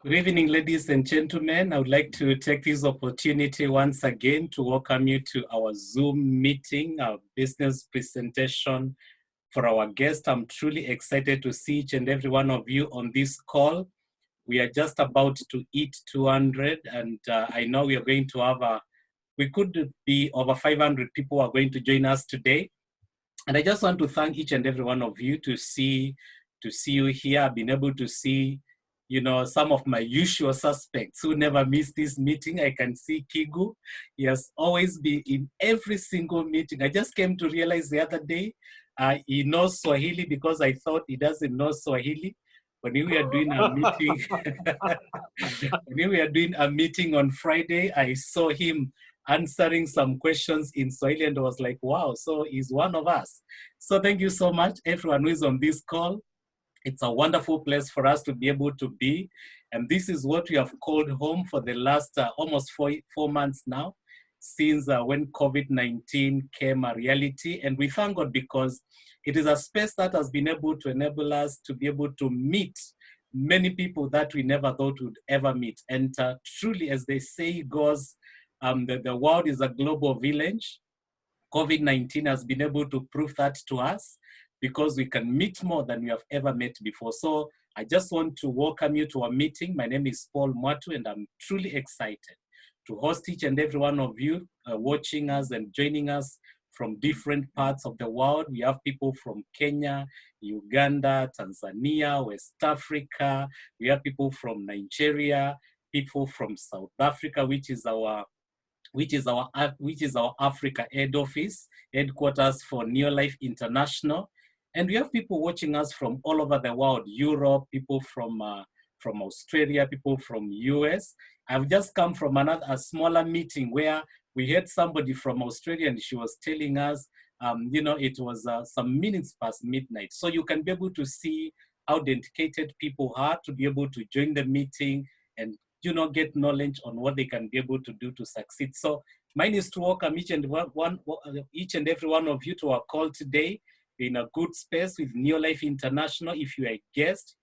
Good evening, ladies and gentlemen. I would like to take this opportunity once again to welcome you to our Zoom meeting, our business presentation for our guest. I'm truly excited to see each and every one of you on this call. We are just about to hit 200, and I know we are going to have we could be over 500 people who are going to join us today. And I just want to thank each and every one of you to see you here. I've been able to see, some of my usual suspects who never miss this meeting. I can see Kigu. He has always been in every single meeting. I just came to realize the other day, he knows Swahili because I thought he doesn't know Swahili. When we were doing a meeting, when we were doing a meeting on Friday, I saw him answering some questions in Swahili and I was like, wow, so he's one of us. So thank you so much, everyone who is on this call. It's a wonderful place for us to be able to be. And this is what we have called home for the last almost four months now, since when COVID-19 came a reality. And we thank God because it is a space that has been able to enable us to be able to meet many people that we never thought would ever meet. And truly, as they say, it goes, the world is a global village. COVID-19 has been able to prove that to us because we can meet more than we have ever met before. So I just want to welcome you to our meeting. My name is Paul Mwatu, and I'm truly excited to host each and every one of you watching us and joining us from different parts of the world. We have people from Kenya, Uganda, Tanzania, West Africa. We have people from Nigeria, people from South Africa, which is our Africa head office, headquarters for Neolife International. And we have people watching us from all over the world, Europe, people from Australia, people from US. I've just come from a smaller meeting where we had somebody from Australia and she was telling us, it was some minutes past midnight. So you can be able to see how dedicated people are to be able to join the meeting and get knowledge on what they can be able to do to succeed. So mine is to welcome each and every one of you to our call today in a good space with Neolife International. If you are a guest,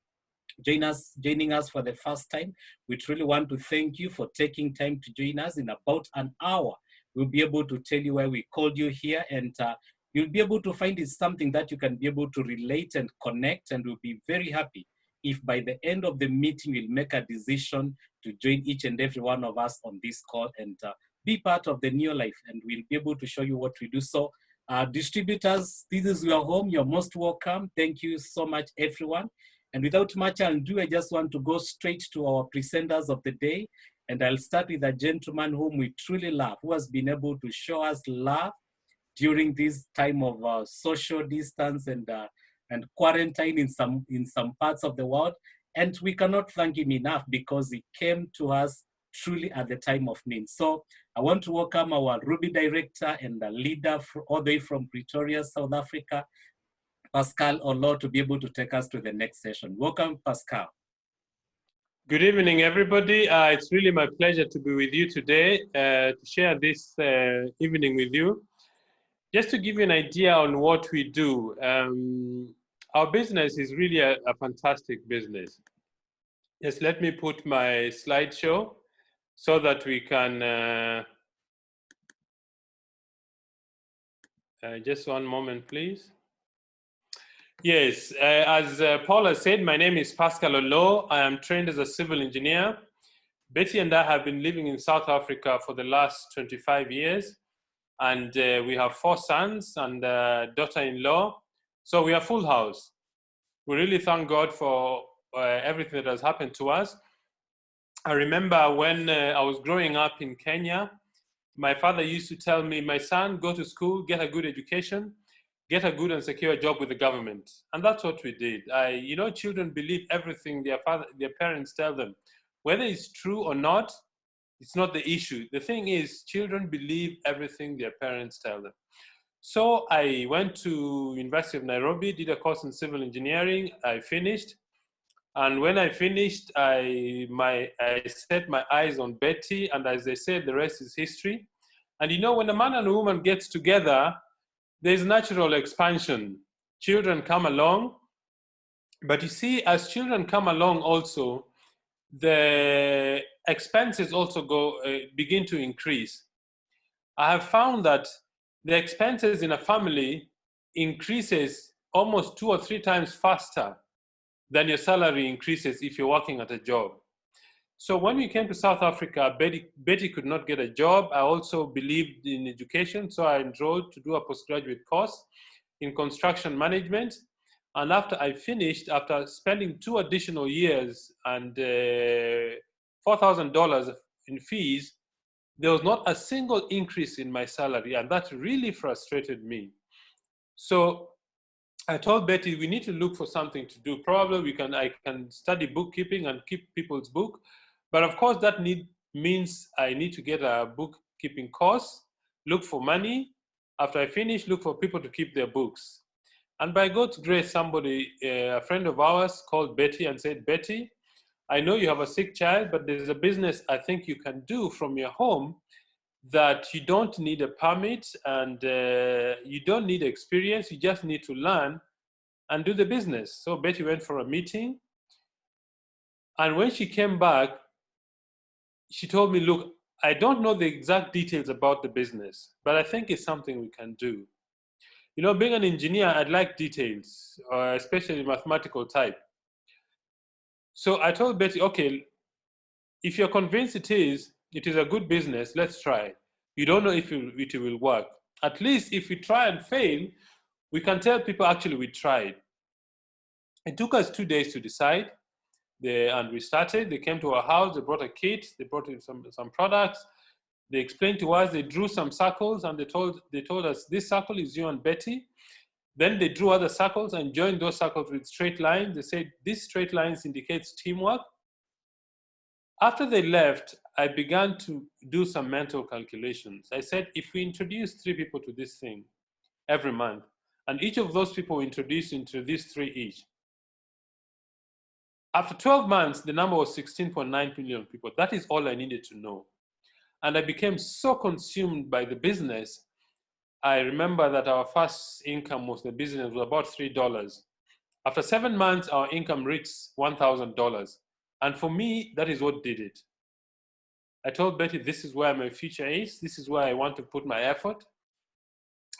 joining us for the first time, we truly want to thank you for taking time to join us. In about an hour, we'll be able to tell you why we called you here, and you'll be able to find it's something that you can be able to relate and connect, and we'll be very happy if by the end of the meeting, we'll make a decision to join each and every one of us on this call and be part of the New Life, and we'll be able to show you what we do. So distributors, this is your home. You're most welcome. Thank you so much, everyone. And without much ado, I just want to go straight to our presenters of the day. And I'll start with a gentleman whom we truly love, who has been able to show us love during this time of social distance and quarantine in some parts of the world. And we cannot thank him enough because he came to us truly at the time of need. So I want to welcome our Ruby director and the leader all the way from Pretoria, South Africa, Pascal Oloo, to be able to take us to the next session. Welcome, Pascal. Good evening, everybody. It's really my pleasure to be with you today to share this evening with you. Just to give you an idea on what we do, our business is really a fantastic business. Yes, let me put my slideshow so that we can, just one moment, please. Yes, as Paul has said, my name is Pascal Oloo. I am trained as a civil engineer. Betty and I have been living in South Africa for the last 25 years. And we have 4 sons and a daughter-in-law. So we are full house. We really thank God for everything that has happened to us. I remember when I was growing up in Kenya, my father used to tell me, my son, go to school, get a good education, get a good and secure job with the government. And that's what we did. Children believe everything their parents tell them. Whether it's true or not, it's not the issue. The thing is, children believe everything their parents tell them. So I went to University of Nairobi, did a course in civil engineering. I finished. And when I finished, I set my eyes on Betty. And as they said, the rest is history. And when a man and a woman gets together, there's natural expansion. Children come along, but you see, as children come along also, the expenses also begin to increase. I have found that the expenses in a family increases almost 2 or 3 times faster than your salary increases if you're working at a job. So when we came to South Africa, Betty could not get a job. I also believed in education, so I enrolled to do a postgraduate course in construction management. And after I finished, after spending 2 additional years and $4,000 in fees, there was not a single increase in my salary, and that really frustrated me. So I told Betty, we need to look for something to do. Probably I can study bookkeeping and keep people's book. But of course, that means I need to get a bookkeeping course, look for money. After I finish, look for people to keep their books. And by God's grace, somebody, a friend of ours, called Betty and said, Betty, I know you have a sick child, but there's a business I think you can do from your home that you don't need a permit and you don't need experience. You just need to learn and do the business. So Betty went for a meeting. And when she came back, she told me, look, I don't know the exact details about the business, but I think it's something we can do. You know, being an engineer, I'd like details, especially mathematical type. So I told Betty, okay, if you're convinced it is a good business, let's try. You don't know if it will work. At least if we try and fail, we can tell people actually we tried. It took us 2 days to decide. And we started. They came to our house. They brought a kit. They brought in some products. They explained to us. They drew some circles, and they told us this circle is you and Betty. Then they drew other circles and joined those circles with straight lines. They said these straight lines indicates teamwork. After they left, I began to do some mental calculations. I said, if we introduce 3 people to this thing every month, and each of those people introduced into these 3 each, after 12 months, the number was 16.9 million people. That is all I needed to know. And I became so consumed by the business. I remember that our first income was the business was about $3. After 7 months, our income reached $1,000. And for me, that is what did it. I told Betty, this is where my future is. This is where I want to put my effort.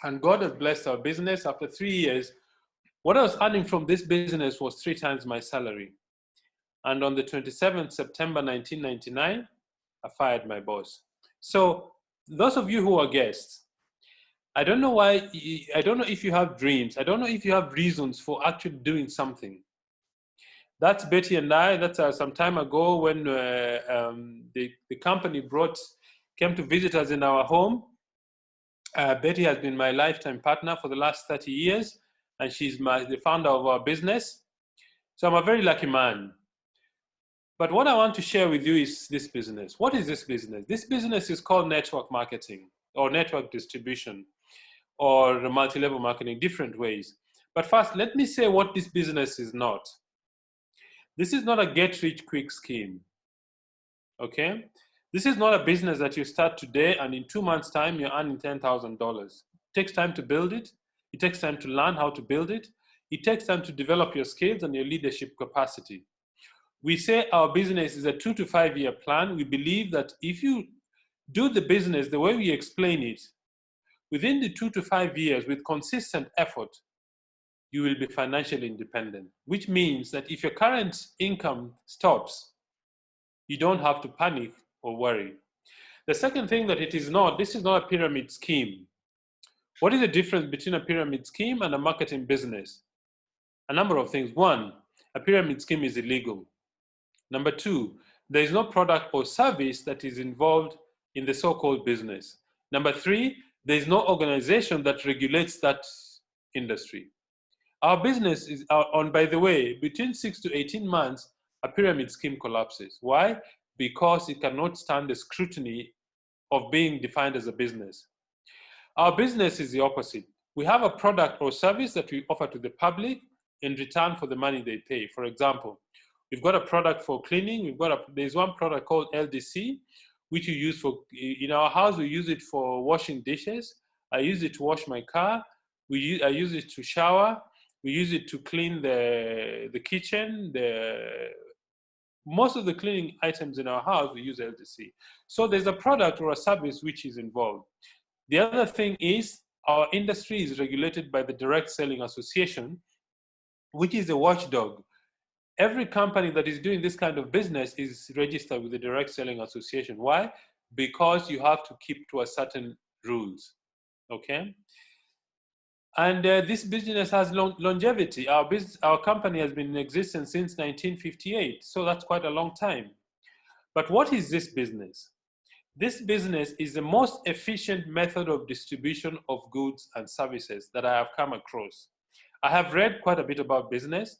And God has blessed our business. After 3 years, what I was earning from this business was 3 times my salary. And on the 27th September 1999, I fired my boss. So those of you who are guests, I don't know if you have dreams. I don't know if you have reasons for actually doing something. That's Betty and I. That's some time ago when the company came to visit us in our home. Betty has been my lifetime partner for the last 30 years, and she's the founder of our business. So I'm a very lucky man. But what I want to share with you is this business. What is this business? This business is called network marketing or network distribution or multi-level marketing, different ways. But first, let me say what this business is not. This is not a get-rich-quick scheme, okay? This is not a business that you start today and in 2 months' time, you're earning $10,000. It takes time to build it. It takes time to learn how to build it. It takes time to develop your skills and your leadership capacity. We say our business is a 2 to 5 year plan. We believe that if you do the business the way we explain it, within the 2 to 5 years with consistent effort, you will be financially independent, which means that if your current income stops, you don't have to panic or worry. The second thing that this is not a pyramid scheme. What is the difference between a pyramid scheme and a marketing business? A number of things. One, a pyramid scheme is illegal. Number 2, there is no product or service that is involved in the so-called business. Number 3, there is no organization that regulates that industry. Our business is on, by the way, between 6 to 18 months, a pyramid scheme collapses. Why? Because it cannot stand the scrutiny of being defined as a business. Our business is the opposite. We have a product or service that we offer to the public in return for the money they pay. For example, we've got a product for cleaning. There's one product called LDC, which you use in our house. We use it for washing dishes. I use it to wash my car. I use it to shower. We use it to clean the kitchen. Most of the cleaning items in our house, we use LDC. So there's a product or a service which is involved. The other thing is our industry is regulated by the Direct Selling Association, which is a watchdog. Every company that is doing this kind of business is registered with the Direct Selling Association. Why? Because you have to keep to a certain rules, okay? And this business has longevity. Our company has been in existence since 1958, so that's quite a long time. But what is this business? This business is the most efficient method of distribution of goods and services that I have come across. I have read quite a bit about business.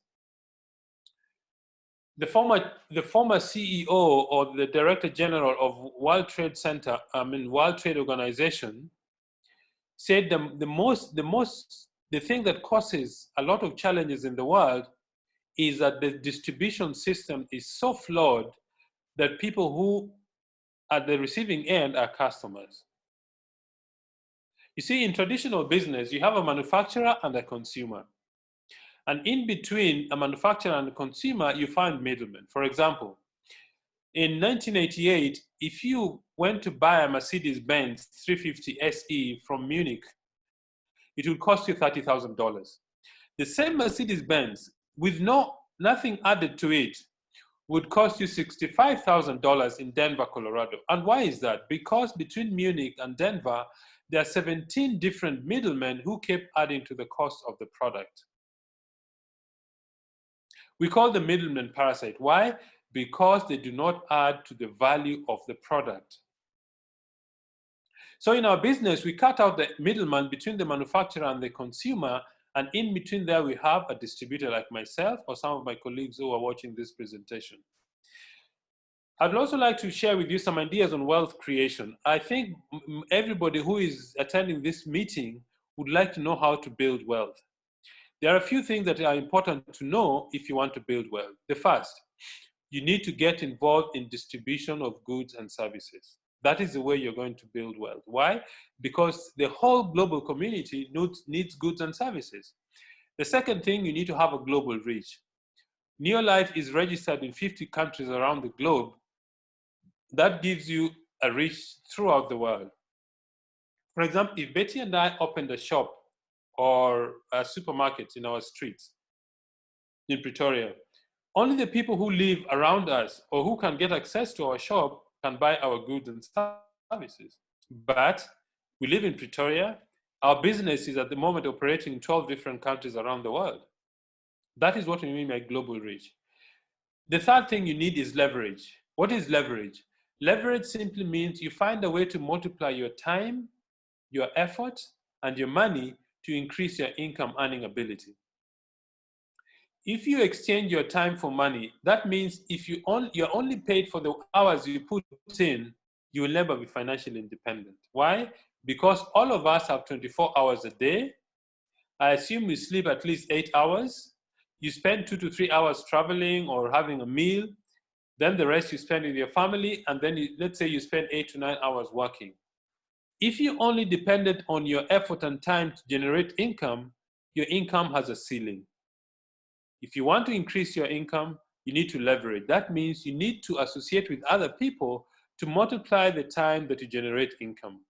The former CEO or the Director General of World Trade Organization said the thing that causes a lot of challenges in the world is that the distribution system is so flawed that people who at the receiving end are customers. You see, in traditional business, you have a manufacturer and a consumer. And in between a manufacturer and a consumer, you find middlemen. For example, in 1988, if you went to buy a Mercedes-Benz 350 SE from Munich, it would cost you $30,000. The same Mercedes-Benz, with nothing added to it, would cost you $65,000 in Denver, Colorado. And why is that? Because between Munich and Denver, there are 17 different middlemen who kept adding to the cost of the product. We call the middlemen parasite. Why? Because they do not add to the value of the product. So in our business, we cut out the middleman between the manufacturer and the consumer, and in between there we have a distributor like myself or some of my colleagues who are watching this presentation. I'd also like to share with you some ideas on wealth creation. I think everybody who is attending this meeting would like to know how to build wealth. There are a few things that are important to know if you want to build wealth. The first, you need to get involved in distribution of goods and services. That is the way you're going to build wealth. Why? Because the whole global community needs goods and services. The second thing, you need to have a global reach. Neolife is registered in 50 countries around the globe. That gives you a reach throughout the world. For example, if Betty and I opened a shop or a supermarket in our streets in Pretoria, only the people who live around us or who can get access to our shop can buy our goods and services. But we live in Pretoria. Our business is at the moment operating in 12 different countries around the world. That is what we mean by global reach. The third thing you need is leverage. What is leverage? Leverage simply means you find a way to multiply your time, your effort, and your money to increase your income earning ability. If you exchange your time for money, that means if you're only paid for the hours you put in, you will never be financially independent. Why? Because all of us have 24 hours a day. I assume you sleep at least 8 hours. You spend 2 to 3 hours traveling or having a meal. Then the rest you spend with your family. And then let's say you spend 8 to 9 hours working. If you only depended on your effort and time to generate income, your income has a ceiling. If you want to increase your income, you need to leverage. That means you need to associate with other people to multiply the time that you generate income.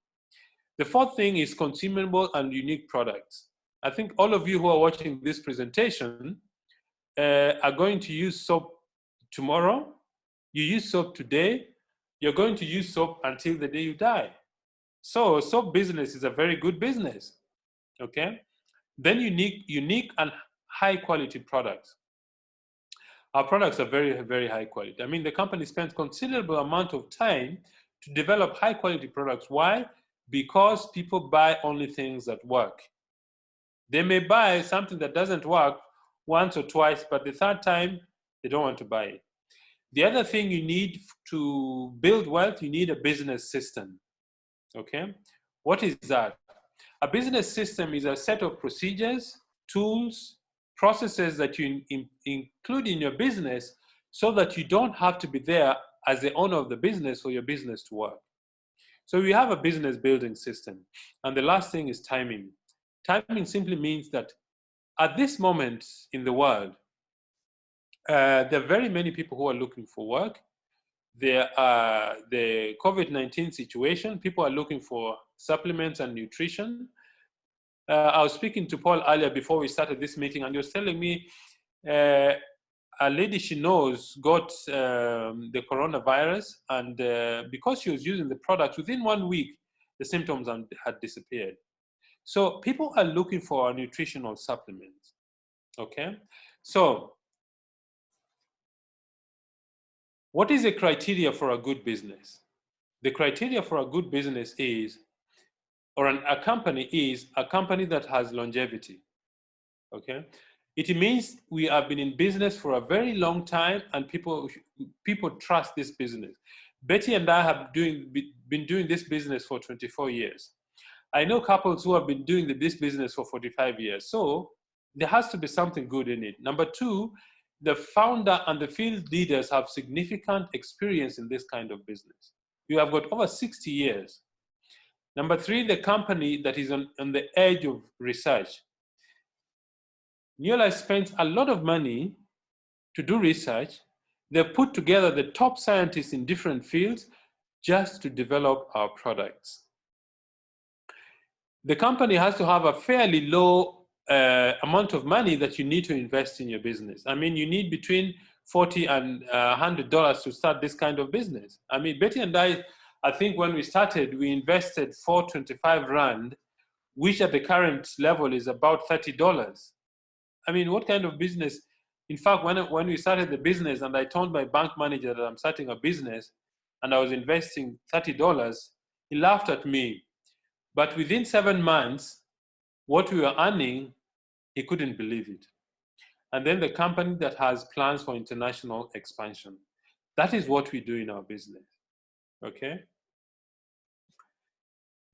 The fourth thing is consumable and unique products. I think all of you who are watching this presentation are going to use soap tomorrow. You use soap today. You're going to use soap until the day you die. So soap business is a very good business, okay? Then unique and high quality products. Our products are very, very high quality. I mean, the company spends considerable amount of time to develop high quality products. Why? Because people buy only things that work. They may buy something that doesn't work once or twice, but the third time, they don't want to buy it. The other thing you need to build wealth, you need a business system, okay? What is that? A business system is a set of procedures, tools, processes that you include in your business so that you don't have to be there as the owner of the business for your business to work. So we have a business building system. And the last thing is timing. Timing simply means that at this moment in the world, there are very many people who are looking for work. There are the COVID-19 situation, people are looking for supplements and nutrition. I was speaking to Paul earlier before we started this meeting, and he was telling me a lady she knows got the coronavirus, and because she was using the product, within 1 week, the symptoms had disappeared. So people are looking for nutritional supplements, okay? So what is the criteria for a good business? The criteria for a good business is, or a company is a company that has longevity, okay? It means we have been in business for a very long time and people trust this business. Betty and I have been doing this business for 24 years. I know couples who have been doing this business for 45 years. So there has to be something good in it. Number two, the founder and the field leaders have significant experience in this kind of business. You have got over 60 years. Number three, the company that is on the edge of research. Neolife spends a lot of money to do research. They've put together the top scientists in different fields just to develop our products. The company has to have a fairly low amount of money that you need to invest in your business. I mean, you need between $40 and $100 to start this kind of business. I mean, Betty and I think when we started, we invested 425 Rand, which at the current level is about $30. I mean, what kind of business? In fact, when we started the business and I told my bank manager that I'm starting a business and I was investing $30, he laughed at me. But within 7 months, what we were earning, he couldn't believe it. And then the company that has plans for international expansion. That is what we do in our business, okay?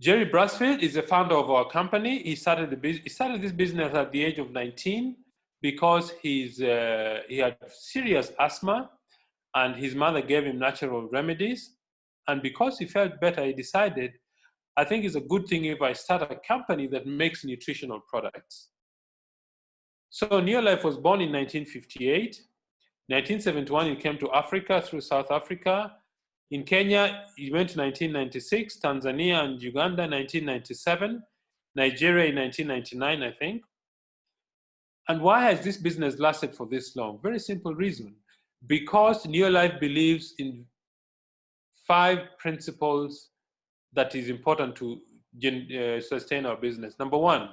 Jerry Brassfield is the founder of our company. He started this business at the age of 19 because he had serious asthma and his mother gave him natural remedies. And because he felt better, he decided, I think it's a good thing if I start a company that makes nutritional products. So Neolife was born in 1958. 1971, he came to Africa through South Africa. In Kenya, he went to 1996, Tanzania and Uganda 1997, Nigeria in 1999, I think. And why has this business lasted for this long? Very simple reason. Because Neolife believes in 5 principles that is important to sustain our business. Number one,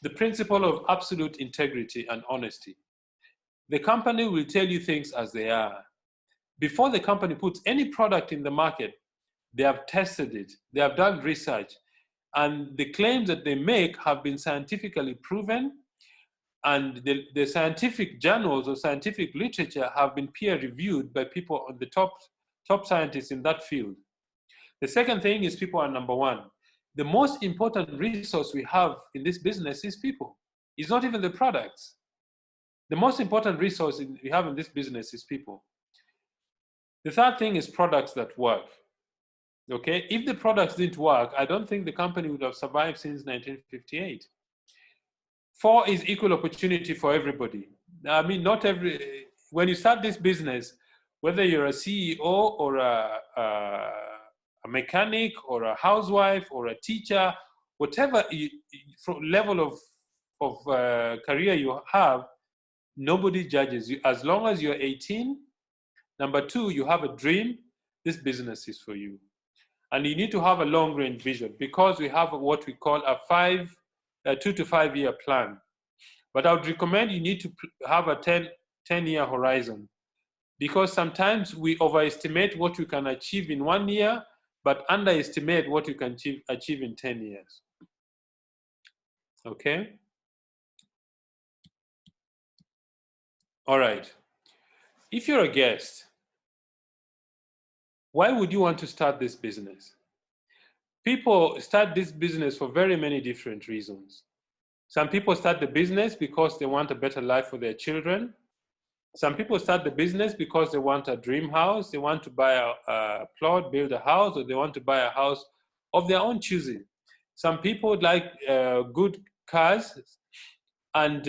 the principle of absolute integrity and honesty. The company will tell you things as they are. Before the company puts any product in the market, they have tested it, they have done research, and the claims that they make have been scientifically proven, and the scientific journals or scientific literature have been peer-reviewed by people on the top scientists in that field. The second thing is people are number one. The most important resource we have in this business is people. It's not even the products. The most important resource we have in this business is people. The third thing is products that work. Okay, if the products didn't work, I don't think the company would have survived since 1958. 4 is equal opportunity for everybody. I mean, when you start this business, whether you're a CEO or a mechanic or a housewife or a teacher, whatever level of career you have, nobody judges you. As long as you're 18, number 2, you have a dream, this business is for you. And you need to have a long-range vision because we have what we call a 2 to 5 year plan. But I would recommend you need to have a 10-year horizon because sometimes we overestimate what we can achieve in 1 year, but underestimate what you can achieve in 10 years. Okay? All right. If you're a guest, why would you want to start this business? People start this business for very many different reasons. Some people start the business because they want a better life for their children. Some people start the business because they want a dream house. They want to buy a plot, build a house, or they want to buy a house of their own choosing. Some people like good cars. And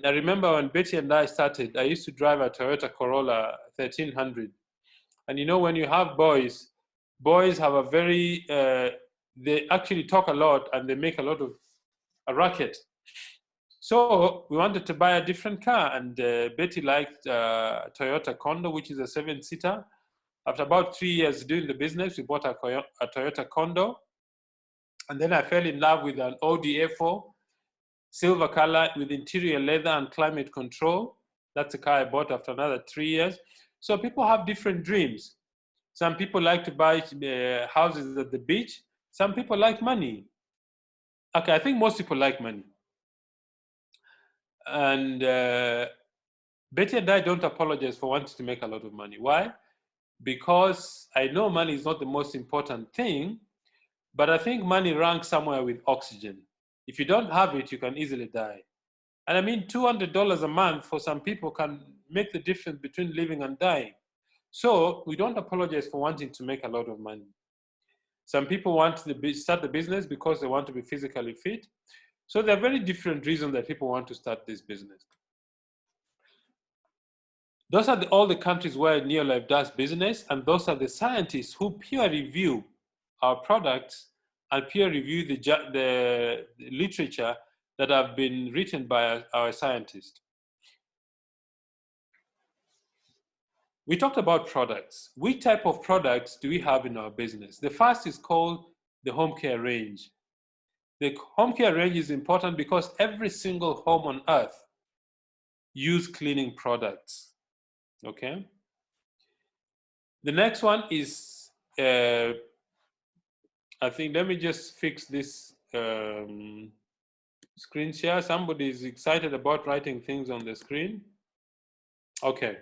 I remember when Betty and I started, I used to drive a Toyota Corolla 1300. And you know, when you have boys have a very, they actually talk a lot and they make a lot of a racket. So we wanted to buy a different car, and Betty liked Toyota Condo, which is a 7-seater. After about 3 years doing the business, we bought a Toyota Condo. And then I fell in love with an Audi A4, silver color with interior leather and climate control. That's a car I bought after another 3 years. So people have different dreams. Some people like to buy houses at the beach. Some people like money. Okay, I think most people like money. And Betty and I don't apologize for wanting to make a lot of money. Why? Because I know money is not the most important thing, but I think money ranks somewhere with oxygen. If you don't have it, you can easily die. And I mean, $200 a month for some people can make the difference between living and dying. So we don't apologize for wanting to make a lot of money. Some people want to start the business because they want to be physically fit. So there are very different reasons that people want to start this business. Those are all the countries where Neolife does business, and those are the scientists who peer review our products and peer review the literature that have been written by our scientists. We talked about products. Which type of products do we have in our business? The first is called the home care range. The home care range is important because every single home on earth uses cleaning products. Okay. The next one is, I think, let me just fix this screen share. Somebody is excited about writing things on the screen. Okay.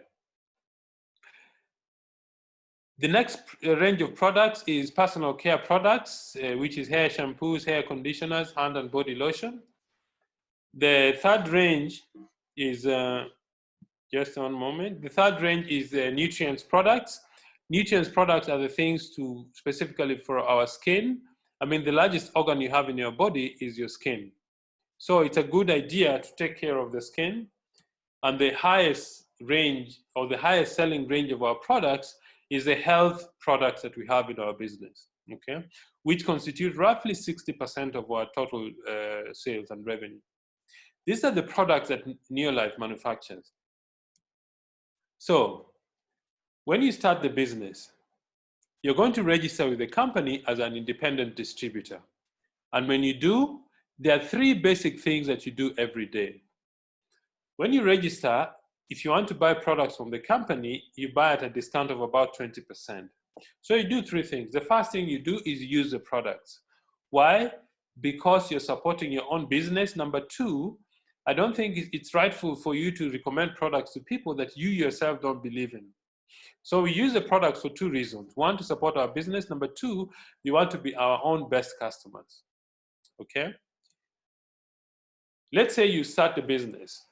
The next range of products is personal care products, which is hair shampoos, hair conditioners, hand and body lotion. The third range is, just one moment. The third range is nutrients products. Nutrients products are the things to specifically for our skin. I mean, the largest organ you have in your body is your skin. So it's a good idea to take care of the skin. And the highest range or the highest selling range of our products is the health products that we have in our business, okay? Which constitute roughly 60% of our total sales and revenue. These are the products that Neolife manufactures. So when you start the business, you're going to register with the company as an independent distributor. And when you do, there are 3 basic things that you do every day. When you register, if you want to buy products from the company, you buy at a discount of about 20%. So you do 3 things. The first thing you do is use the products. Why? Because you're supporting your own business. Number 2, I don't think it's rightful for you to recommend products to people that you yourself don't believe in. So we use the products for 2 reasons. 1, to support our business. Number 2, we want to be our own best customers. Okay? Let's say you start the business.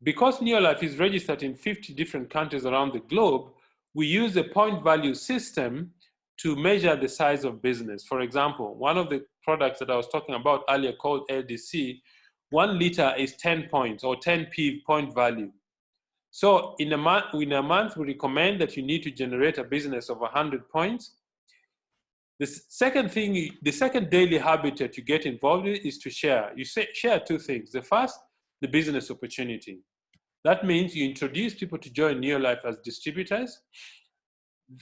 Because Neolife is registered in 50 different countries around the globe, we use a point value system to measure the size of business. For example, one of the products that I was talking about earlier called LDC, 1 liter is 10 points or 10p point value. So in a month, we recommend that you need to generate a business of 100 points. The second daily habit that you get involved in is to share. You share 2 things. The first, the business opportunity. That means you introduce people to join Neolife as distributors.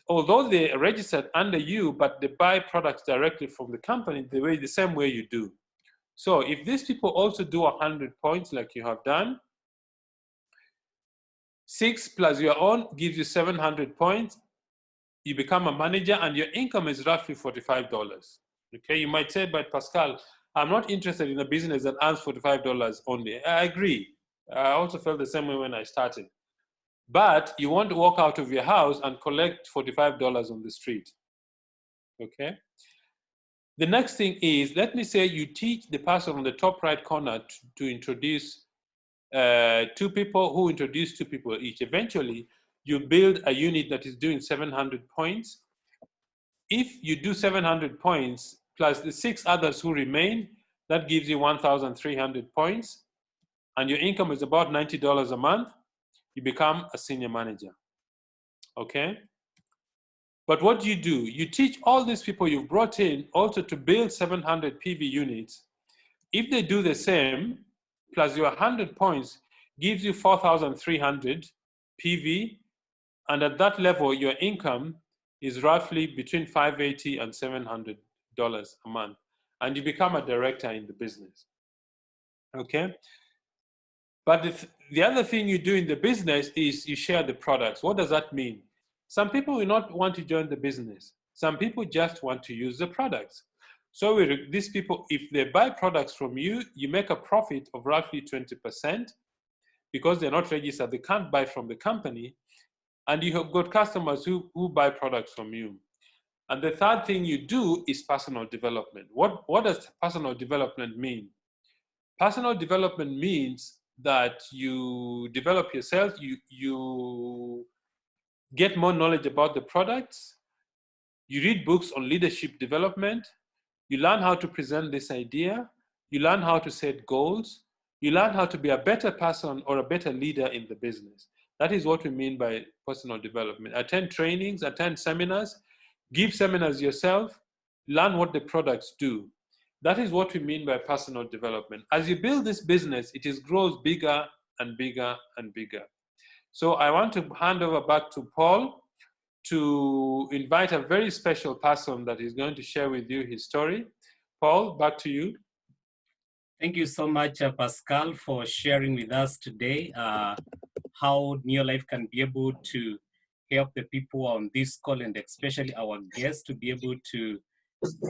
Although they are registered under you, but they buy products directly from the company the same way you do. So if these people also do 100 points like you have done, 6 plus your own gives you 700 points. You become a manager and your income is roughly $45. Okay, you might say, but Pascal, I'm not interested in a business that earns $45 only. I agree. I also felt the same way when I started. But you want to walk out of your house and collect $45 on the street. Okay? The next thing is, let me say you teach the person on the top right corner to introduce 2 people who introduce 2 people each. Eventually, you build a unit that is doing 700 points. If you do 700 points plus the 6 others who remain, That gives you 1,300 points, and your income is about $90 a month. You become a senior manager, okay? But what do? You teach all these people you've brought in also to build 700 PV units. If they do the same, plus your 100 points gives you 4,300 PV, and at that level, your income is roughly between $580 and $700 a month, and you become a director in the business, okay? But the other thing you do in the business is you share the products. What does that mean? Some people will not want to join the business. Some people just want to use the products. So these people, if they buy products from you, you make a profit of roughly 20% because they're not registered. They can't buy from the company. And you have got customers who buy products from you. And the third thing you do is personal development. What does personal development mean? Personal development means that you develop yourself, you get more knowledge about the products, you read books on leadership development, you learn how to present this idea, you learn how to set goals, you learn how to be a better person or a better leader in the business. That is what we mean by personal development. Attend trainings, attend seminars, give seminars yourself, learn what the products do. That is what we mean by personal development. As you build this business, it grows bigger and bigger and bigger. So I want to hand over back to Paul to invite a very special person that is going to share with you his story. Paul, back to you. Thank you so much, Pascal, for sharing with us today how Neolife can be able to help the people on this call, and especially our guests, to be able to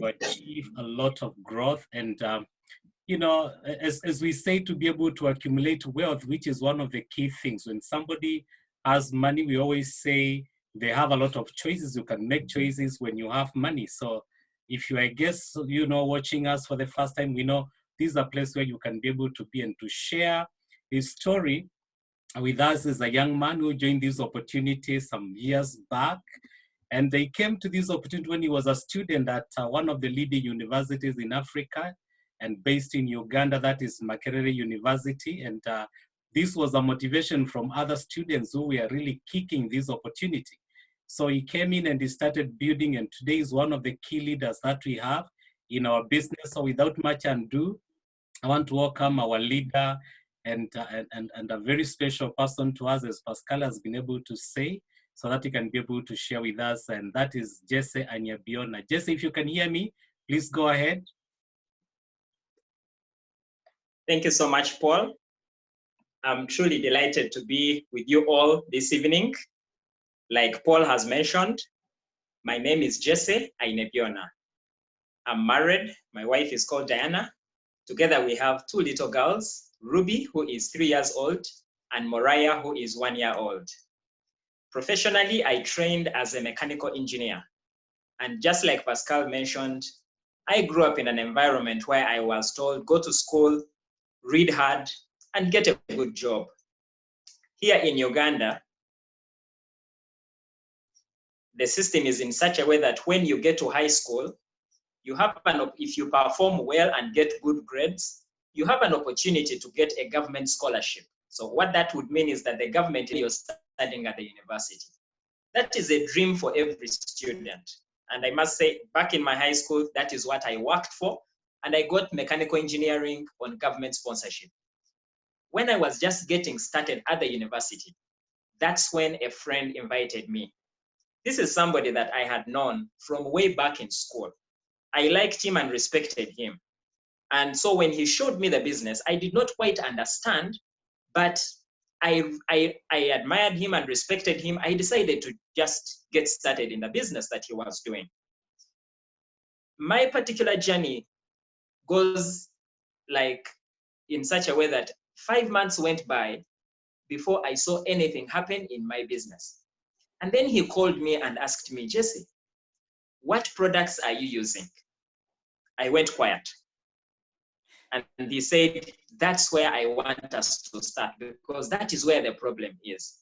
achieve a lot of growth. And you know, as we say, to be able to accumulate wealth, which is one of the key things. When somebody has money, we always say they have a lot of choices. You can make choices when you have money. So if you, I guess, you know, watching us for the first time, we know this is a place where you can be able to be and to share his story with us as a young man who joined this opportunity some years back. And they came to this opportunity when he was a student at one of the leading universities in Africa and based in Uganda, that is Makerere University. And this was a motivation from other students who were really kicking this opportunity. So he came in and he started building, and today is one of the key leaders that we have in our business. So without much ado, I want to welcome our leader and a very special person to us, as Pascal has been able to say, so that he can be able to share with us, and that is Jesse Ainebyoona. Jesse, if you can hear me, please go ahead. Thank you so much, Paul. I'm truly delighted to be with you all this evening. Like Paul has mentioned, my name is Jesse Ainebyoona. I'm married. My wife is called Diana. Together we have two little girls, Ruby, who is 3 years old, and Moriah, who is 1 year old. Professionally, I trained as a mechanical engineer. And just like Pascal mentioned, I grew up in an environment where I was told, go to school, read hard, and get a good job. Here in Uganda, the system is in such a way that when you get to high school, if you perform well and get good grades, you have an opportunity to get a government scholarship. So what that would mean is that the government, you're studying at the university. That is a dream for every student. And I must say, back in my high school, that is what I worked for. And I got mechanical engineering on government sponsorship. When I was just getting started at the university, that's when a friend invited me. This is somebody that I had known from way back in school. I liked him and respected him. And so when he showed me the business, I did not quite understand, but I admired him and respected him. I decided to just get started in the business that he was doing. My particular journey goes like in such a way that 5 months went by before I saw anything happen in my business. And then he called me and asked me, Jesse, what products are you using? I went quiet. And he said, that's where I want us to start, because that is where the problem is.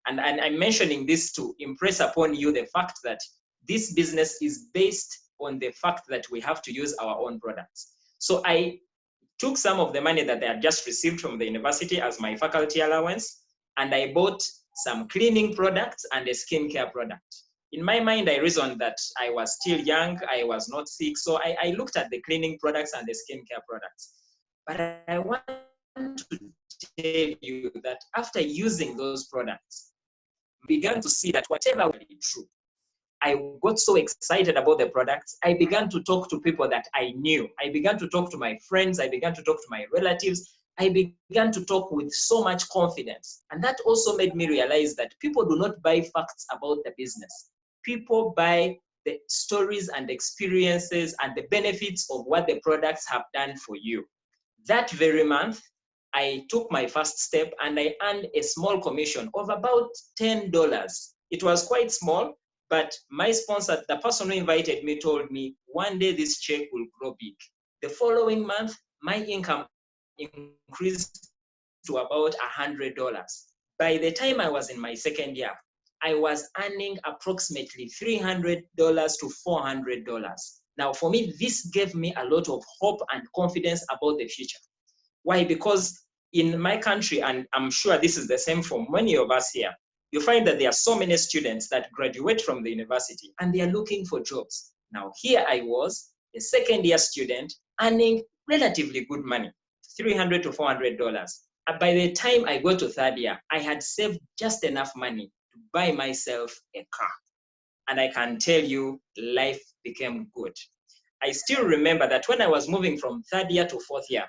And I'm mentioning this to impress upon you the fact that this business is based on the fact that we have to use our own products. So I took some of the money that they had just received from the university as my faculty allowance, and I bought some cleaning products and a skincare product. In my mind, I reasoned that I was still young, I was not sick, so I looked at the cleaning products and the skincare products. But I want to tell you that after using those products, I began to see that whatever was true. I got so excited about the products. I began to talk to people that I knew. I began to talk to my friends. I began to talk to my relatives. I began to talk with so much confidence. And that also made me realize that people do not buy facts about the business. People buy the stories and experiences and the benefits of what the products have done for you. That very month, I took my first step and I earned a small commission of about $10. It was quite small, but my sponsor, the person who invited me, told me, one day this check will grow big. The following month, my income increased to about $100. By the time I was in my second year, I was earning approximately $300 to $400. Now, for me, this gave me a lot of hope and confidence about the future. Why? Because in my country, and I'm sure this is the same for many of us here, you find that there are so many students that graduate from the university and they are looking for jobs. Now, here I was, a second year student, earning relatively good money, $300 to $400. And by the time I got to third year, I had saved just enough money to buy myself a car. And I can tell you, life became good. I still remember that when I was moving from third year to fourth year,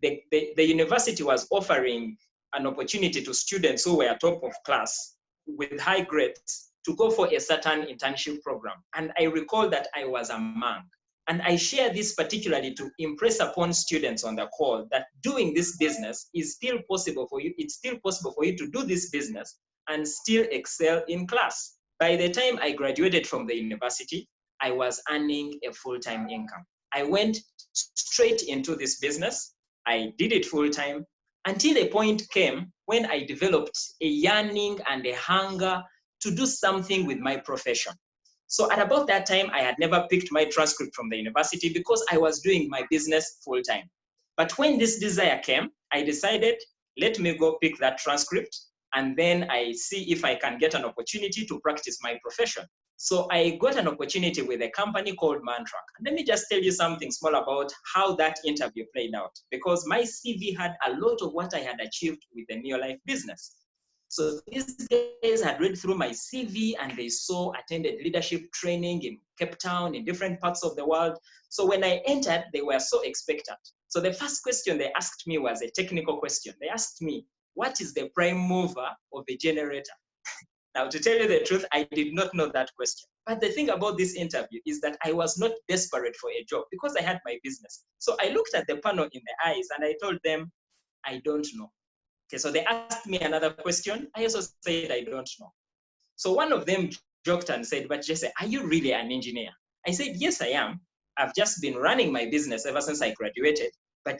the university was offering an opportunity to students who were top of class with high grades to go for a certain internship program. And I recall that I was among. And I share this particularly to impress upon students on the call that doing this business is still possible for you. It's still possible for you to do this business and still excel in class. By the time I graduated from the university, I was earning a full-time income. I went straight into this business. I did it full-time until a point came when I developed a yearning and a hunger to do something with my profession. So at about that time, I had never picked my transcript from the university because I was doing my business full-time. But when this desire came, I decided, let me go pick that transcript, and then I see if I can get an opportunity to practice my profession. So I got an opportunity with a company called Mantrack. And let me just tell you something small about how that interview played out, because my CV had a lot of what I had achieved with the Neolife business. So these guys had read through my CV and they attended leadership training in Cape Town, in different parts of the world. So when I entered, they were so expectant. So the first question they asked me was a technical question. They asked me, what is the prime mover of a generator? Now, to tell you the truth, I did not know that question. But the thing about this interview is that I was not desperate for a job because I had my business. So I looked at the panel in the eyes and I told them, I don't know. Okay, so they asked me another question. I also said, I don't know. So one of them joked and said, but Jesse, are you really an engineer? I said, yes, I am. I've just been running my business ever since I graduated, but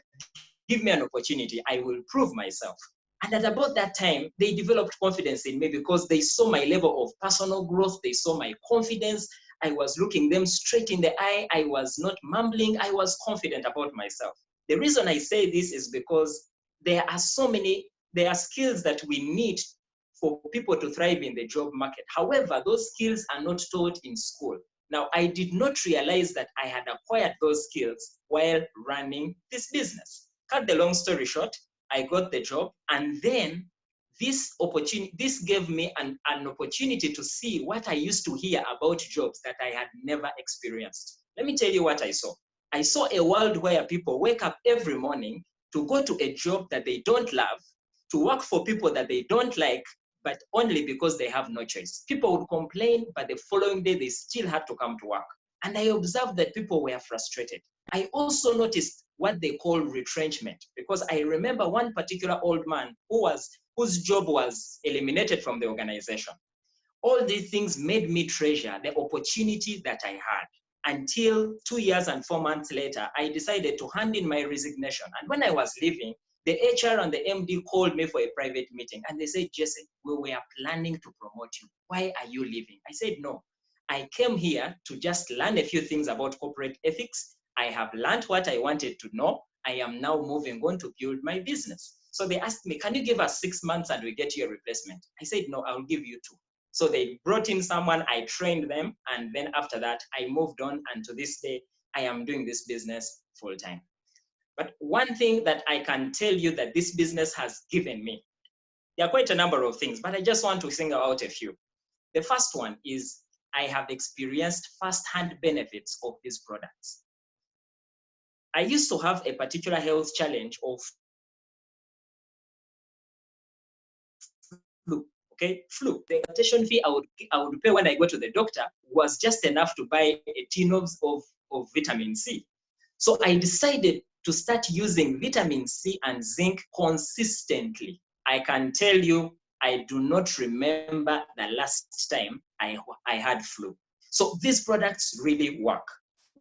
give me an opportunity, I will prove myself. And at about that time, they developed confidence in me because they saw my level of personal growth. They saw my confidence. I was looking them straight in the eye. I was not mumbling. I was confident about myself. The reason I say this is because there are skills that we need for people to thrive in the job market. However, those skills are not taught in school. Now, I did not realize that I had acquired those skills while running this business. Cut the long story short, I got the job, and then this gave me an opportunity to see what I used to hear about jobs that I had never experienced. Let me tell you what I saw. I saw a world where people wake up every morning to go to a job that they don't love, to work for people that they don't like, but only because they have no choice. People would complain, but the following day they still had to come to work. And I observed that people were frustrated. I also noticed what they call retrenchment, because I remember one particular old man whose job was eliminated from the organization. All these things made me treasure the opportunity that I had, until 2 years and 4 months later, I decided to hand in my resignation. And when I was leaving, the HR and the MD called me for a private meeting and they said, Jesse, we were planning to promote you. Why are you leaving? I said, no, I came here to just learn a few things about corporate ethics. I have learned what I wanted to know. I am now moving on to build my business. So they asked me, can you give us 6 months and we get you a replacement? I said, no, I'll give you 2. So they brought in someone, I trained them, and then after that, I moved on, and to this day, I am doing this business full time. But one thing that I can tell you that this business has given me, there are quite a number of things, but I just want to single out a few. The first one is I have experienced first-hand benefits of these products. I used to have a particular health challenge of flu. Okay, flu. The consultation fee I would pay when I go to the doctor was just enough to buy a tin of vitamin C. So I decided to start using vitamin C and zinc consistently. I can tell you, I do not remember the last time I had flu. So these products really work.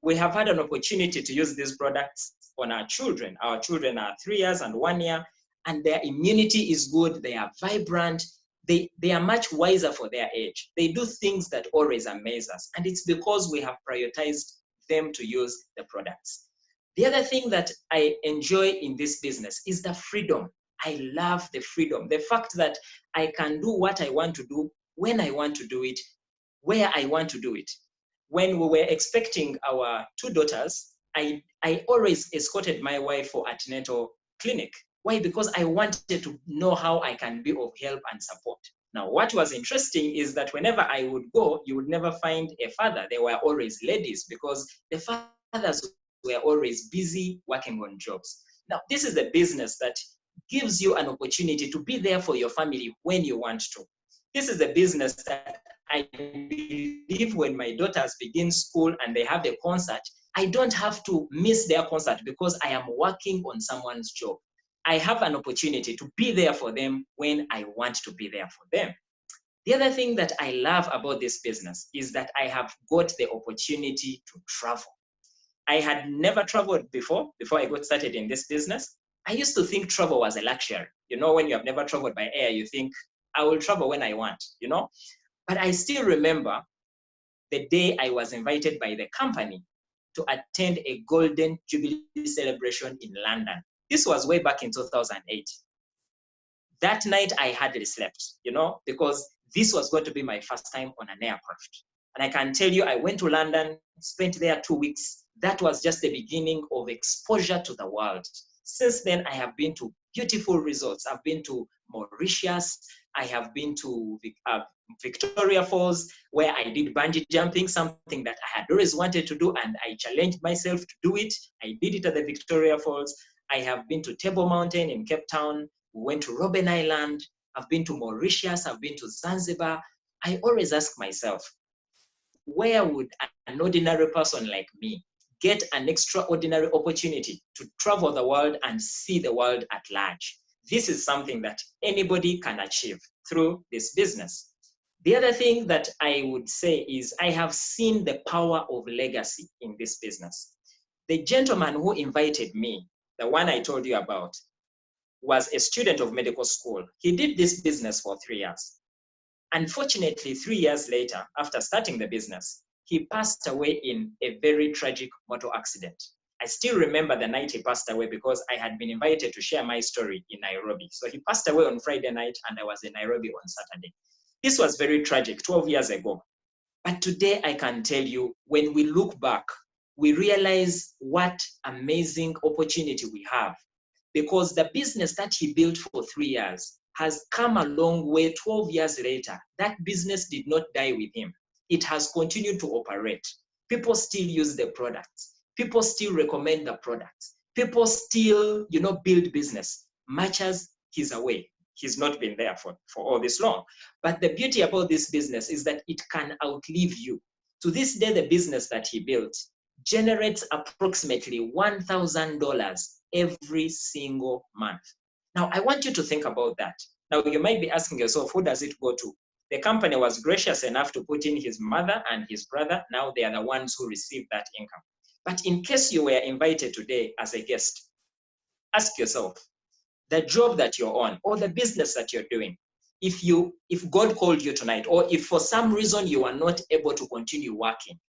We have had an opportunity to use these products on our children. Our children are 3 years and 1 year, and their immunity is good. They are vibrant. They are much wiser for their age. They do things that always amaze us. And it's because we have prioritized them to use the products. The other thing that I enjoy in this business is the freedom. I love the freedom. The fact that I can do what I want to do, when I want to do it, where I want to do it. When we were expecting our 2 daughters, I always escorted my wife for antenatal clinic. Why? Because I wanted to know how I can be of help and support. Now, what was interesting is that whenever I would go, you would never find a father. They were always ladies because the fathers were always busy working on jobs. Now, this is a business that gives you an opportunity to be there for your family when you want to. This is a business that I believe when my daughters begin school and they have a concert, I don't have to miss their concert because I am working on someone's job. I have an opportunity to be there for them when I want to be there for them. The other thing that I love about this business is that I have got the opportunity to travel. I had never traveled before I got started in this business. I used to think travel was a luxury. You know, when you have never traveled by air, you think, I will travel when I want, you know? But I still remember the day I was invited by the company to attend a Golden Jubilee celebration in London. This was way back in 2008. That night I hardly slept, you know, because this was going to be my first time on an aircraft. And I can tell you, I went to London, spent there 2 weeks. That was just the beginning of exposure to the world. Since then, I have been to beautiful resorts. I've been to Mauritius. I have been to Victoria Falls, where I did bungee jumping, something that I had always wanted to do, and I challenged myself to do it. I did it at the Victoria Falls. I have been to Table Mountain in Cape Town. We went to Robben Island. I've been to Mauritius. I've been to Zanzibar. I always ask myself, where would an ordinary person like me get an extraordinary opportunity to travel the world and see the world at large? This is something that anybody can achieve through this business. The other thing that I would say is I have seen the power of legacy in this business. The gentleman who invited me, the one I told you about, was a student of medical school. He did this business for 3 years. Unfortunately, 3 years later, after starting the business, he passed away in a very tragic motor accident. I still remember the night he passed away because I had been invited to share my story in Nairobi. So he passed away on Friday night and I was in Nairobi on Saturday. This was very tragic 12 years ago. But today I can tell you, when we look back, we realize what amazing opportunity we have, because the business that he built for 3 years has come a long way 12 years later. That business did not die with him. It has continued to operate. People still use the products. People still recommend the products. People still, build business, much as he's away. He's not been there for all this long. But the beauty about this business is that it can outlive you. To this day, the business that he built generates approximately $1,000 every single month. Now, I want you to think about that. Now, you might be asking yourself, who does it go to? The company was gracious enough to put in his mother and his brother. Now they are the ones who receive that income. But in case you were invited today as a guest, ask yourself, the job that you're on or the business that you're doing, if God called you tonight, or if for some reason you are not able to continue working,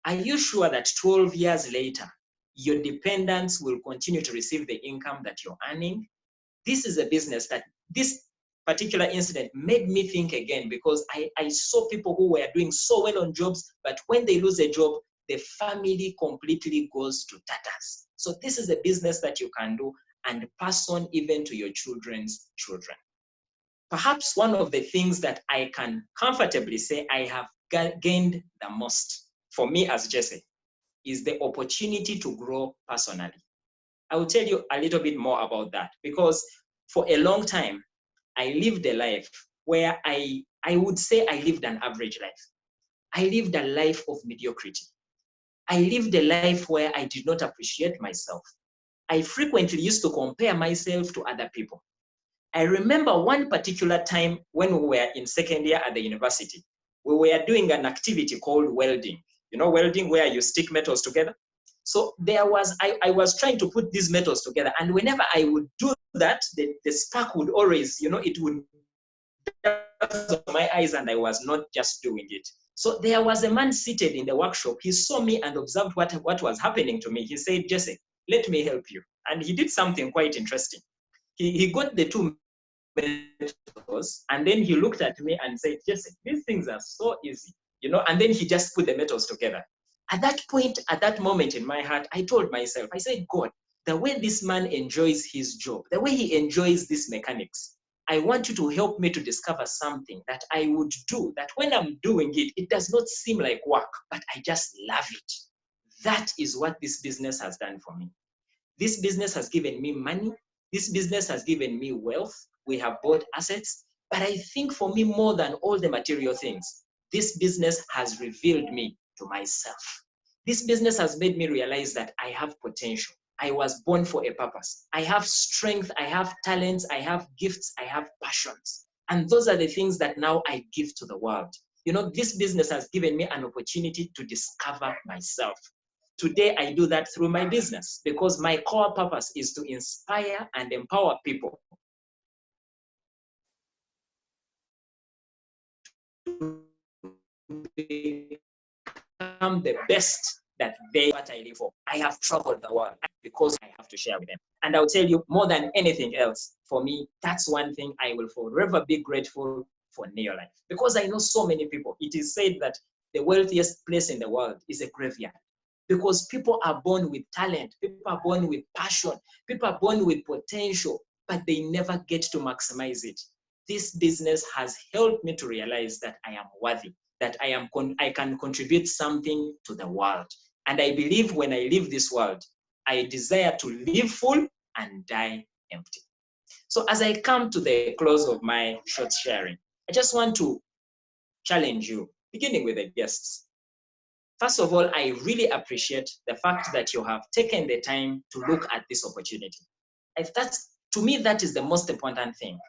are you sure that 12 years later, Your dependents will continue to receive the income that you're earning. This is a business that this particular incident made me think again, because I saw people who were doing so well on jobs, but when they lose a job, the family completely goes to tatters. So this is a business that you can do and pass on even to your children's children. Perhaps one of the things that I can comfortably say I have gained the most for me as Jesse is the opportunity to grow personally. I will tell you a little bit more about that, because for a long time, I lived a life where I would say I lived an average life. I lived a life of mediocrity. I lived a life where I did not appreciate myself. I frequently used to compare myself to other people. I remember one particular time when we were in second year at the university, we were doing an activity called welding. You know, welding where you stick metals together. So I was trying to put these metals together, and whenever I would do that, the spark would always, it would dazzle my eyes, and I was not just doing it. So there was a man seated in the workshop. He saw me and observed what was happening to me. He said, Jesse, let me help you. And he did something quite interesting. He got the two metals, and then he looked at me and said, Jesse, these things are so easy, and then he just put the metals together. At that point, at that moment in my heart, I told myself, I said, God, the way this man enjoys his job, the way he enjoys this mechanics, I want you to help me to discover something that I would do, that when I'm doing it, it does not seem like work, but I just love it. That is what this business has done for me. This business has given me money. This business has given me wealth. We have bought assets. But I think for me, more than all the material things, this business has revealed me to myself. This business has made me realize that I have potential. I was born for a purpose. I have strength, I have talents, I have gifts, I have passions. And those are the things that now I give to the world. This business has given me an opportunity to discover myself. Today, I do that through my business because my core purpose is to inspire and empower people to become the best that what I live for. I have traveled the world because I have to share with them. And I'll tell you, more than anything else, for me, that's one thing I will forever be grateful for Neolife. Because I know so many people. It is said that the wealthiest place in the world is a graveyard. Because people are born with talent, people are born with passion, people are born with potential, but they never get to maximize it. This business has helped me to realize that I am worthy, that I can contribute something to the world. And I believe when I leave this world, I desire to live full and die empty. So as I come to the close of my short sharing, I just want to challenge you, beginning with the guests. First of all, I really appreciate the fact that you have taken the time to look at this opportunity. To me, that is the most important thing.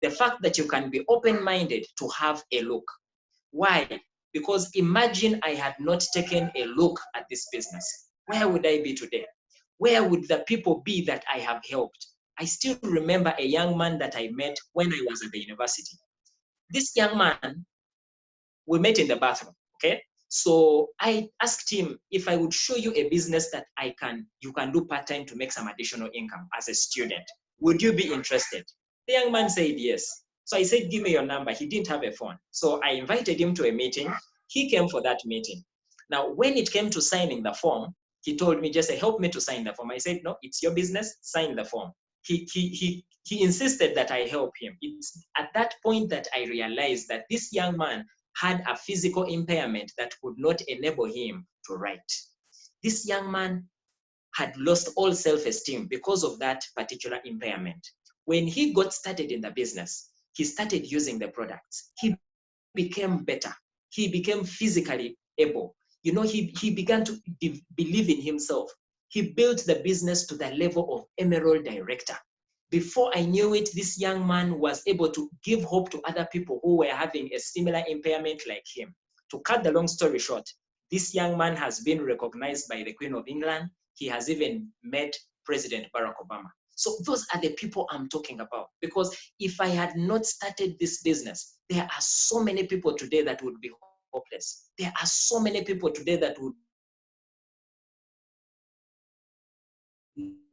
The fact that you can be open-minded to have a look. Why? Because imagine I had not taken a look at this business. Where would I be today? Where would the people be that I have helped? I still remember a young man that I met when I was at the university. This young man, we met in the bathroom, okay? So I asked him if I would show you a business that you can do part-time to make some additional income as a student. Would you be interested? The young man said yes. So I said, give me your number. He didn't have a phone. So I invited him to a meeting. He came for that meeting. Now, when it came to signing the form, he told me, just help me to sign the form. I said, no, it's your business, sign the form. He insisted that I help him. It's at that point that I realized that this young man had a physical impairment that could not enable him to write. This young man had lost all self-esteem because of that particular impairment. When he got started in the business, he started using the products. He became better. He became physically able. He began to believe in himself. He built the business to the level of Emerald Director. Before I knew it, this young man was able to give hope to other people who were having a similar impairment like him. To cut the long story short, this young man has been recognized by the Queen of England. He has even met President Barack Obama. So those are the people I'm talking about. Because if I had not started this business, there are so many people today that would be hopeless. There are so many people today that would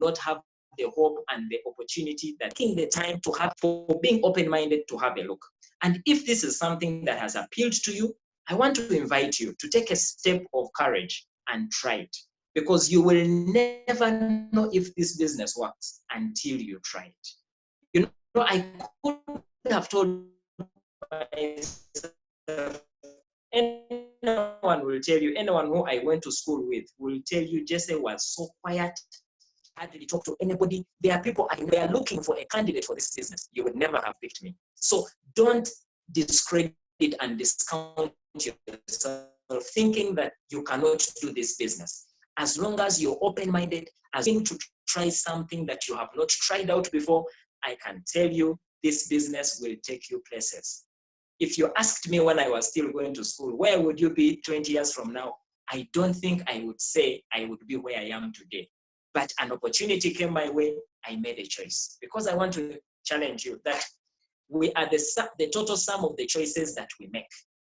not have the hope and the opportunity that taking the time to have, for being open-minded to have a look. And if this is something that has appealed to you, I want to invite you to take a step of courage and try it, because you will never know if this business works until you try it. You know, I could have told myself, anyone will tell you, anyone who I went to school with will tell you, Jesse was so quiet, hardly talk to anybody. There are people I know are looking for a candidate for this business. You would never have picked me. So don't discredit and discount yourself thinking that you cannot do this business. As long as you're open-minded, as willing to try something that you have not tried out before, I can tell you this business will take you places. If you asked me when I was still going to school, where would you be 20 years from now? I don't think I would say I would be where I am today. But an opportunity came my way, I made a choice. Because I want to challenge you that we are the total sum of the choices that we make.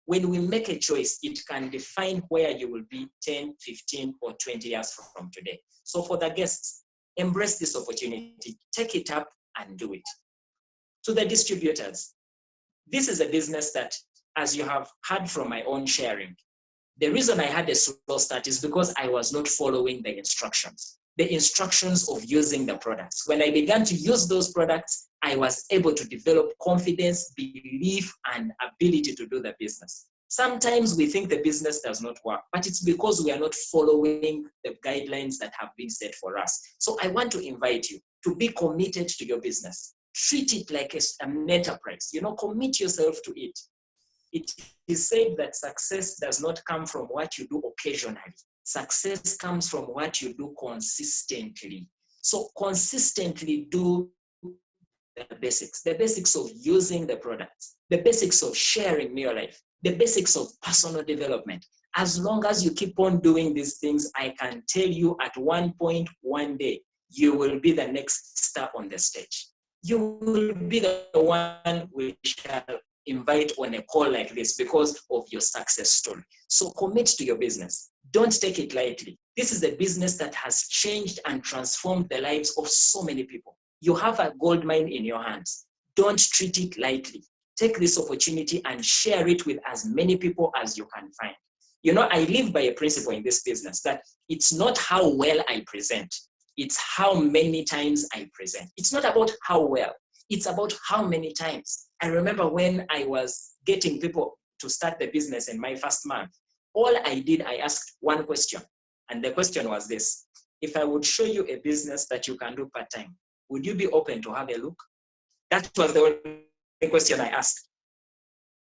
When we make a choice, it can define where you will be 10, 15, or 20 years from today. So for the guests, embrace this opportunity, take it up and do it. To the distributors, this is a business that, as you have heard from my own sharing, the reason I had a slow start is because I was not following the instructions of using the products. When I began to use those products, I was able to develop confidence, belief, and ability to do the business. Sometimes we think the business does not work, but it's because we are not following the guidelines that have been set for us. So I want to invite you to be committed to your business. Treat it like an enterprise. You know, commit yourself to it. It is said that success does not come from what you do occasionally. Success comes from what you do consistently. So consistently do the basics of using the products, the basics of sharing your life, the basics of personal development. As long as you keep on doing these things, I can tell you at one point, one day, you will be the next star on the stage. You will be the one we shall invite on a call like this because of your success story. So commit to your business. Don't take it lightly. This is a business that has changed and transformed the lives of so many people. You have a gold mine in your hands. Don't treat it lightly. Take this opportunity and share it with as many people as you can find. You know, I live by a principle in this business that it's not how well I present, it's how many times I present. It's not about how well, it's about how many times. I remember when I was getting people to start the business in my first month, all I did, I asked one question. And the question was this: if I would show you a business that you can do part-time, would you be open to have a look? That was the only question I asked.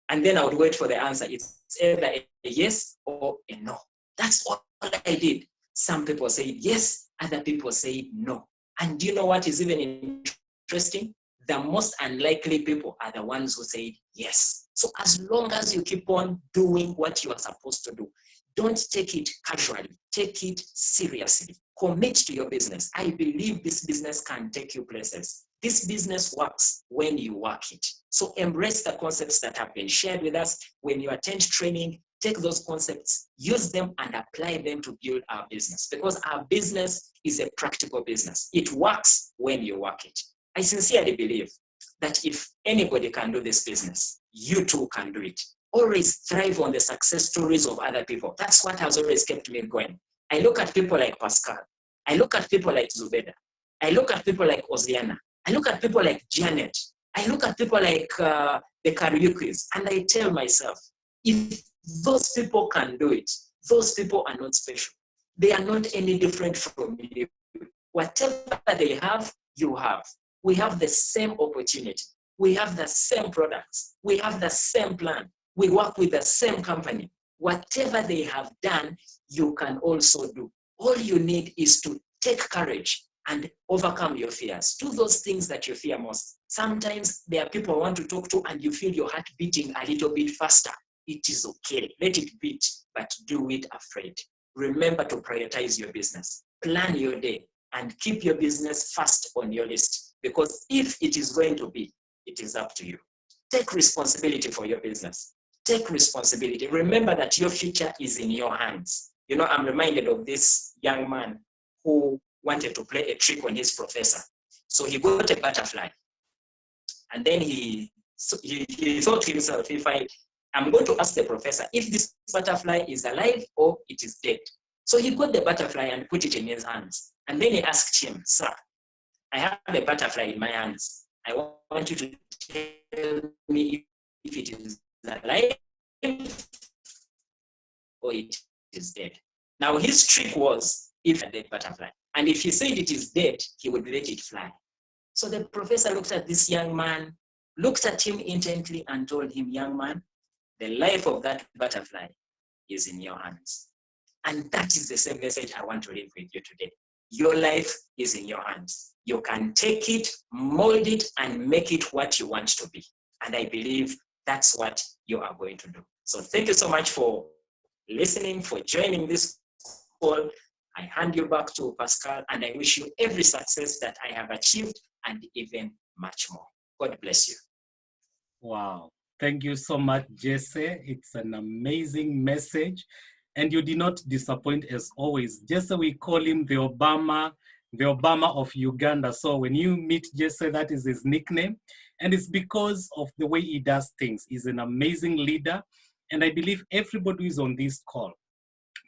And then I would wait for the answer. It's either a yes or a no. That's all I did. Some people said yes, other people said no. And do you know what is even interesting? The most unlikely people are the ones who say yes. So as long as you keep on doing what you are supposed to do, don't take it casually, take it seriously. Commit to your business. I believe this business can take you places. This business works when you work it. So embrace the concepts that have been shared with us. When you attend training, take those concepts, use them and apply them to build our business, because our business is a practical business. It works when you work it. I sincerely believe that if anybody can do this business, you too can do it. Always thrive on the success stories of other people. That's what has always kept me going. I look at people like Pascal. I look at people like Zubeda. I look at people like Oziana. I look at people like Janet. I look at people like the Kariukis, and I tell myself, if those people can do it, those people are not special. They are not any different from you. Whatever they have, you have. We have the same opportunity. We have the same products. We have the same plan. We work with the same company. Whatever they have done, you can also do. All you need is to take courage and overcome your fears. Do those things that you fear most. Sometimes there are people I want to talk to and you feel your heart beating a little bit faster. It is okay. Let it beat, but do it afraid. Remember to prioritize your business. Plan your day and keep your business first on your list, because if it is going to be, it is up to you. Take responsibility for your business. Take responsibility. Remember that your future is in your hands. You know, I'm reminded of this young man who wanted to play a trick on his professor. So he got a butterfly. And then he thought to himself, I'm going to ask the professor if this butterfly is alive or it is dead. So he got the butterfly and put it in his hands. And then he asked him, sir, I have a butterfly in my hands. I want you to tell me if it is alive or it is dead. Now his trick was if a dead butterfly. And if he said it is dead, he would let it fly. So the professor looked at this young man, looked at him intently and told him, young man, the life of that butterfly is in your hands. And that is the same message I want to leave with you today. Your life is in your hands. You can take it, mold it, and make it what you want to be. And I believe that's what you are going to do. So thank you so much for listening, for joining this call. I hand you back to Pascal, and I wish you every success that I have achieved and even much more. God bless you. Wow. Thank you so much, Jesse. It's an amazing message. And you did not disappoint as always. Jesse, we call him the Obama of Uganda. So when you meet Jesse, that is his nickname. And it's because of the way he does things. He's an amazing leader. And I believe everybody who is on this call,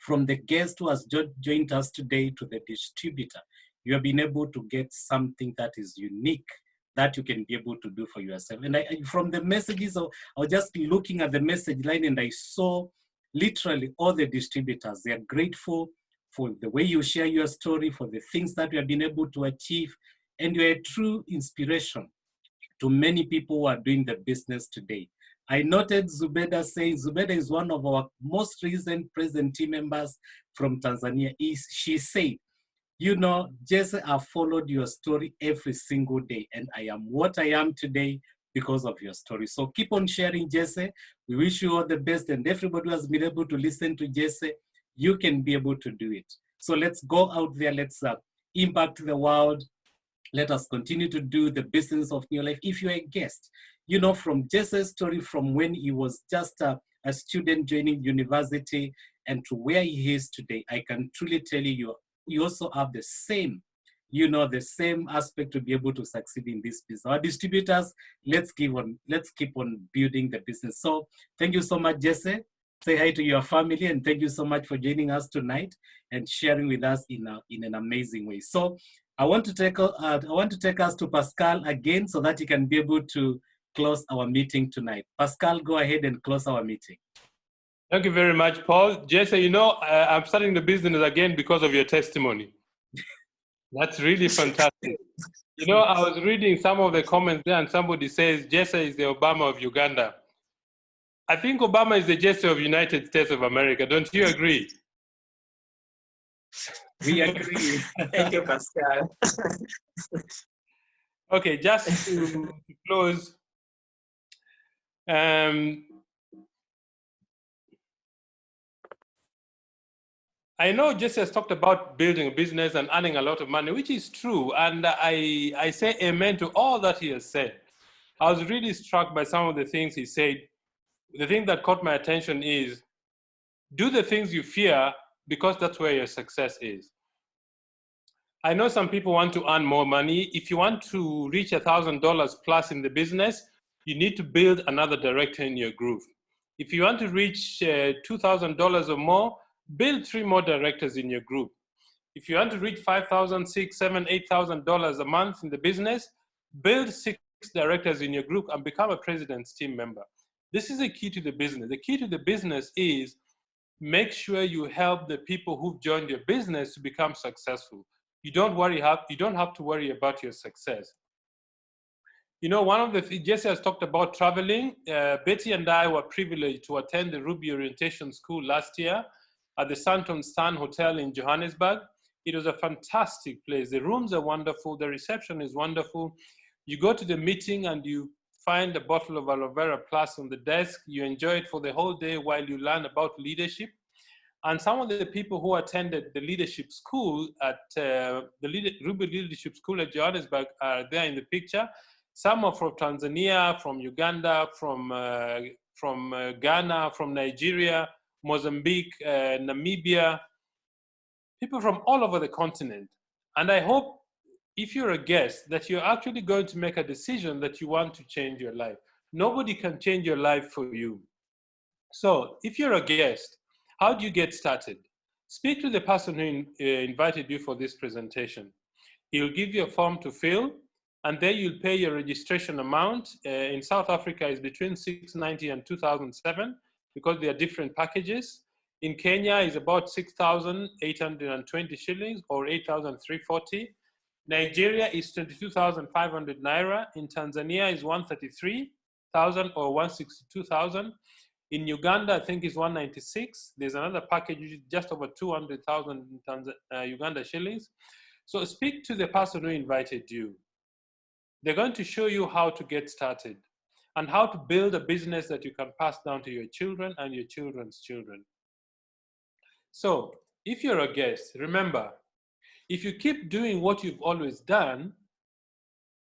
from the guest who has joined us today to the distributor, you have been able to get something that is unique that you can be able to do for yourself. And from the messages, I was just looking at the message line and I saw literally all the distributors. They are grateful for the way you share your story, for the things that you have been able to achieve. And you're a true inspiration to many people who are doing the business today. I noted Zubeda saying, Zubeda is one of our most recent present team members from Tanzania. She said, you know, Jesse, I've followed your story every single day, and I am what I am today because of your story. So keep on sharing, Jesse. We wish you all the best, and everybody who has been able to listen to Jesse, you can be able to do it. So let's go out there, let's impact the world. Let us continue to do the business of new life. If you're a guest, you know, from Jesse's story, from when he was just a student joining university and to where he is today, I can truly tell you, you also have the same, you know, the same aspect to be able to succeed in this business. Our distributors, let's keep on building the business. So thank you so much, Jesse. Say hi to your family, and thank you so much for joining us tonight and sharing with us in an amazing way. So I want to take us to Pascal again so that he can be able to close our meeting tonight. Pascal, go ahead and close our meeting. Thank you very much, Paul. Jesse, you know, I'm starting the business again because of your testimony. That's really fantastic. You know, I was reading some of the comments there and somebody says, Jesse is the Obama of Uganda. I think Obama is the Jesse of United States of America. Don't you agree? We agree. Thank you, Pascal. Okay, just to close, I know Jesse has talked about building a business and earning a lot of money, which is true. And I say amen to all that he has said. I was really struck by some of the things he said. The thing that caught my attention is, do the things you fear because that's where your success is. I know some people want to earn more money. If you want to reach $1,000 plus in the business, you need to build another director in your group. If you want to reach $2,000 or more, build 3 more directors in your group. If you want to reach $5,000, $6,000, $7,000, $8,000 a month in the business, build 6 directors in your group and become a president's team member. This is the key to the business. The key to the business is make sure you help the people who've joined your business to become successful. You don't have to worry about your success. You know, one of the things, Jesse has talked about traveling. Betty and I were privileged to attend the Ruby Orientation School last year at the Santon Stan Hotel in Johannesburg. It was a fantastic place. The rooms are wonderful. The reception is wonderful. You go to the meeting and you find a bottle of aloe vera plus on the desk. You enjoy it for the whole day while you learn about leadership. And some of the people who attended the leadership school at Ruby Leadership School at Johannesburg are there in the picture. Some are from Tanzania, from Uganda, from Ghana, from Nigeria, Mozambique, Namibia, people from all over the continent. And I hope if you're a guest that you're actually going to make a decision that you want to change your life. Nobody can change your life for you. So if you're a guest, how do you get started? Speak to the person who invited you for this presentation. He'll give you a form to fill, and then you'll pay your registration amount. In South Africa, is between 690 and 2007 because there are different packages. In Kenya, is about 6,820 shillings or 8,340. Nigeria is 22,500 naira. In Tanzania is 133,000 or 162,000. In Uganda, I think is 196. There's another package, just over 200,000 Uganda shillings. So speak to the person who invited you. They're going to show you how to get started and how to build a business that you can pass down to your children and your children's children. So if you're a guest, remember, if you keep doing what you've always done,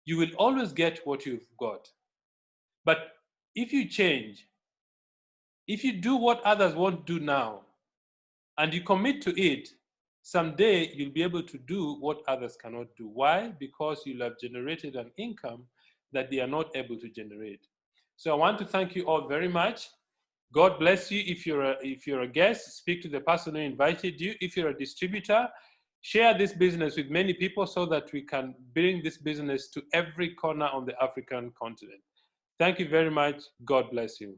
you will always get what you've got. But if you change, if you do what others won't do now, and you commit to it, someday you'll be able to do what others cannot do. Why? Because you'll have generated an income that they are not able to generate. So I want to thank you all very much. God bless you. If you're a guest, speak to the person who invited you. If you're a distributor, share this business with many people so that we can bring this business to every corner on the African continent. Thank you very much. God bless you.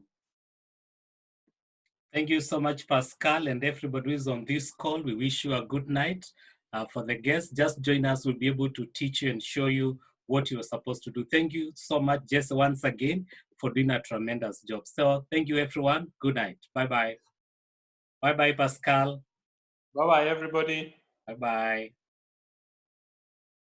Thank you so much, Pascal, and everybody who is on this call. We wish you a good night. For the guests, just join us. We'll be able to teach you and show you what you're supposed to do. Thank you so much, Jess, once again, for doing a tremendous job. So thank you, everyone. Good night. Bye-bye. Bye-bye, Pascal. Bye-bye, everybody. Bye-bye.